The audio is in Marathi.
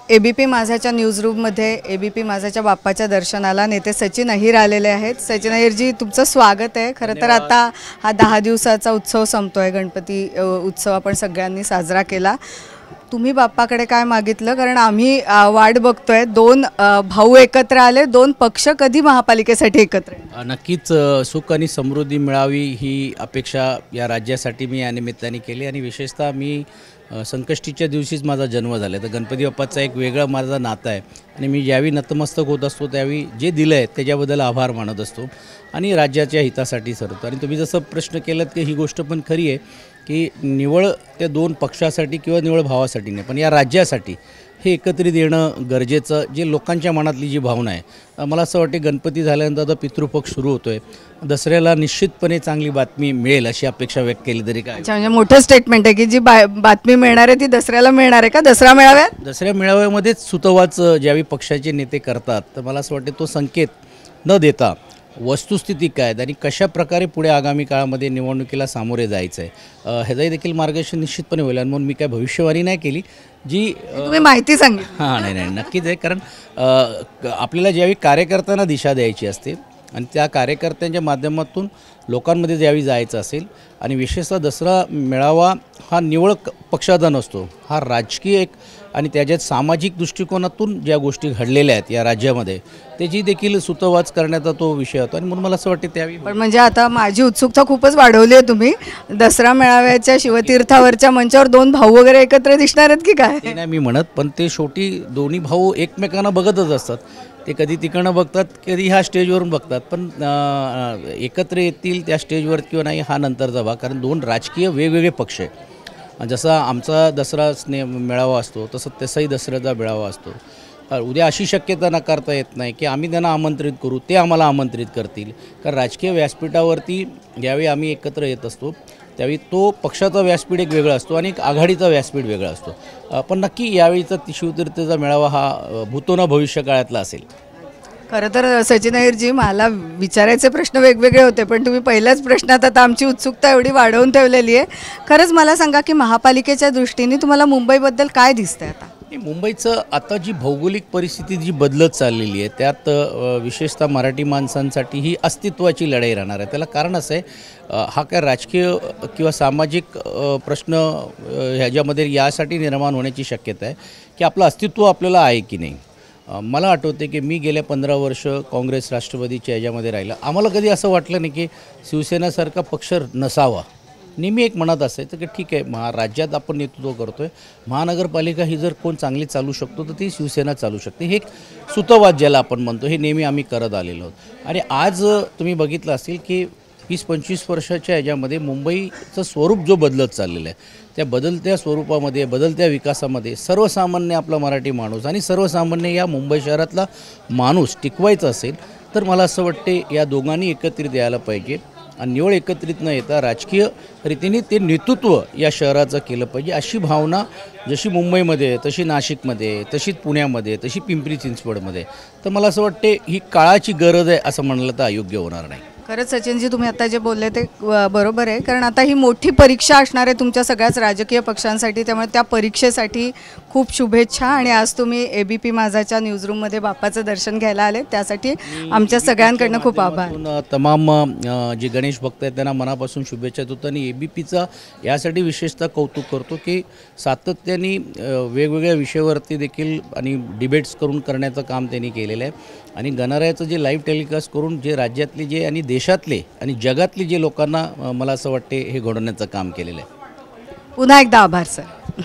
एबीपी माझाच्या न्यूजरूममध्ये एबीपी माझाच्या बाप्पाच्या दर्शनाला नेते सचिन अहिर आलेले आहेत। सचिन अहिरजी, तुमचं स्वागत आहे। खरं तर आता हा 10 दिवसाचा उत्सव संपतोय, गणपती उत्सव आपण सगळ्यांनी साजरा केला। तुम्ही बाप्पाकडे काय मागितलं? कारण आम्ही वाट बघतोय, दोन भाऊ एकत्र आले, दोन पक्ष कधी महापालिकेसाठी एकत्र येणार? नक्कीच सुख आणि समृद्धी मिळावी ही अपेक्षा या राज्यासाठी मी या निमित्ताने केली आणि विशेषतः मी संकष्टीच्या दिवशीच माझा जन्म झाला तर गणपती बाप्पाचा एक वेगळा माझा नातं आहे आणि मी ज्यावेळी नतमस्तक होत असतो त्यावेळी जे दिलं आहे त्याच्याबद्दल आभार मानत असतो आणि राज्याच्या हितासाठी सरतो। आणि तुम्ही जसं प्रश्न केलात की ही गोष्ट पण खरी आहे की निवळ त्या दोन पक्षासाठी किंवा निवळ भावासाठी नाही, पण या राज्यासाठी हे एकत्रित येणं गरजेचं, जे लोकांच्या मनातली जी भावना आहे। मला असं वाटते गणपती झाल्यानंतर आता पितृपक्ष सुरू होतो आहे, दसऱ्याला निश्चितपणे चांगली बातमी मिळेल अशी अपेक्षा व्यक्त केली तरी काय? म्हणजे मोठं स्टेटमेंट आहे की जी बातमी मिळणार आहे ती दसऱ्याला मिळणार आहे का? दसरा मेळाव्यात, दसऱ्या मेळाव्यामध्येच सुतवाच ज्यावेळी पक्षाचे नेते करतात तर मला असं वाटते तो संकेत न देता वस्तुस्थिती काय आणि कशा प्रकारे पुढे आगामी काळामध्ये निवडणुकीला सामोरे जायचं आहे ह्याचाही देखील मार्गदर्शन निश्चितपणे होईल। आणि म्हणून मी काय भविष्यवाणी नाही केली, जी तुम्ही माहिती सांगितली। हां, नाही नक्कीच आहे, कारण आपल्याला ज्यावेळी कार्यकर्त्यांना दिशा द्यायची असते आणि त्या कार्यकर्त्यांच्या माध्यमातून लोकांमध्ये ज्यावेळी जायचं असेल आणि विशेषतः दसरा मेळावा हा निवळ पक्षाचा नसतो, हा राजकीय एक आणि त्याच्यात सामाजिक दृष्टिकोनातून ज्या गोष्टी घडलेल्या आहेत या राज्यामध्ये त्याची देखील सुतवाच करण्याचा तो विषय होता। आणि म्हणून मला असं वाटते त्यावेळी पण म्हणजे आता माझी उत्सुकता खूपच वाढवली आहे तुम्ही। दसरा मेळाव्याच्या शिवतीर्थावरच्या मंचावर दोन भाऊ वगैरे एकत्र दिसणार आहेत की काय? ते नाही मी म्हणत, पण ते शेवटी दोन्ही भाऊ एकमेकांना बघतच असतात, ते कधी तिकडनं बघतात कधी ह्या स्टेजवरून बघतात, पण एकत्र येतील त्या स्टेजवर किंवा नाही हा नंतरचा भाग, कारण दोन राजकीय वेगवेगळे पक्ष आहे। जसा आमचा दसरा मेळावा असतो तसाही दसऱ्याचा मेळावा असतो। उद्या अशी शक्यता नाकारता येत नाही की आम्ही त्यांना आमंत्रित करू, ते आम्हाला आमंत्रित करतील, कारण राजकीय व्यासपीठावरती ज्यावेळी आम्ही एकत्र येत असतो त्यावेळी तो पक्षाचा व्यासपीठ एक वेगळा असतो आणि एक आघाडीचा व्यासपीठ वेगळा असतो। पण नक्की यावेळीचा शिवतीर्थचा मेळावा हा भूतोना भविष्यकाळातला असेल। खरं तर सचिन अहिरजी, मला विचारायचे प्रश्न वेगवेगळे होते, पण तुम्ही पहिल्याच प्रश्नात आता आमची उत्सुकता एवढी वाढवून ठेवलेली आहे। खरंच मला सांगा की महापालिकेच्या दृष्टीने तुम्हाला मुंबईबद्दल काय दिसतंय आता? मुंबईचं आता जी भौगोलिक परिस्थिती जी बदलत चाललेली आहे त्यात विशेषतः मराठी माणसांसाठी ही अस्तित्वाची लढाई राहणार आहे। त्याला कारण असं आहे, हा काय राजकीय किंवा सामाजिक प्रश्न ह्याच्यामध्ये यासाठी निर्माण होण्याची शक्यता आहे की आपलं अस्तित्व आपल्याला आहे की नाही। मला आठवते की मी गेल्या 15 वर्ष काँग्रेस राष्ट्रवादीच्या ह्याच्यामध्ये राहिलं, आम्हाला कधी असं वाटलं नाही की शिवसेनेसारखा पक्ष नसावा। नेहमी एक मनात असायचं की ठीक आहे, राज्यात आपण नेतृत्व करतो आहे, महानगरपालिका ही जर कोण चांगली चालू शकतो तर ती शिवसेना चालू शकते, हे एक सुतवाद ज्याला आपण म्हणतो हे नेहमी आम्ही करत आलेलो आहोत। आणि आज तुम्ही बघितलं असेल की 20-25 वर्षाच्या ह्याच्यामध्ये मुंबईचं स्वरूप जो बदलत चाललेलं आहे त्या बदलत्या स्वरूपामध्ये बदलत्या विकासामध्ये सर्वसामान्य आपला मराठी माणूस आणि सर्वसामान्य या मुंबई शहरातला माणूस टिकवायचा असेल तर मला असं वाटते या दोघांनी एकत्रित यायला पाहिजे आणि निवळ एकत्रित न येता राजकीय रीतीने ते नेतृत्व या शहराचं केलं पाहिजे, अशी भावना जशी मुंबईमध्ये तशी नाशिकमध्ये तशीच पुण्यामध्ये तशी पिंपरी चिंचवडमध्ये, तर मला असं वाटते ही काळाची गरज आहे असं म्हणलं तर अयोग्य होणार नाही। खरंच सचिनजी, तुम्ही आता जे बोलले ते बरोबर आहे, कारण आता ही मोठी परीक्षा असणार आहे तुमच्या सगळ्याच राजकीय पक्षांसाठी, त्यामुळे त्या परीक्षेसाठी खूप शुभेच्छा। आणि आज तुम्ही एबीपी माझाच्या न्यूजरूममध्ये बाप्पाचं दर्शन घ्यायला आले त्यासाठी आमच्या सगळ्यांकडनं खूप आभार। तमाम जे गणेश भक्त आहेत त्यांना मनापासून शुभेच्छा देतो आणि एबीपीचा यासाठी विशेषतः कौतुक करतो की सातत्याने वेगवेगळ्या विषयावरती देखील आणि डिबेट्स करून करण्याचं काम त्यांनी केलेलं आहे आणि गणरायाचं जे लाईव्ह टेलिकास्ट करून जे राज्यातले जे आणि देशातले आणि जगातले जे लोकांना मला असं वाटते हे घडवण्याचं काम केलेलं आहे। पुन्हा एकदा आभार सर।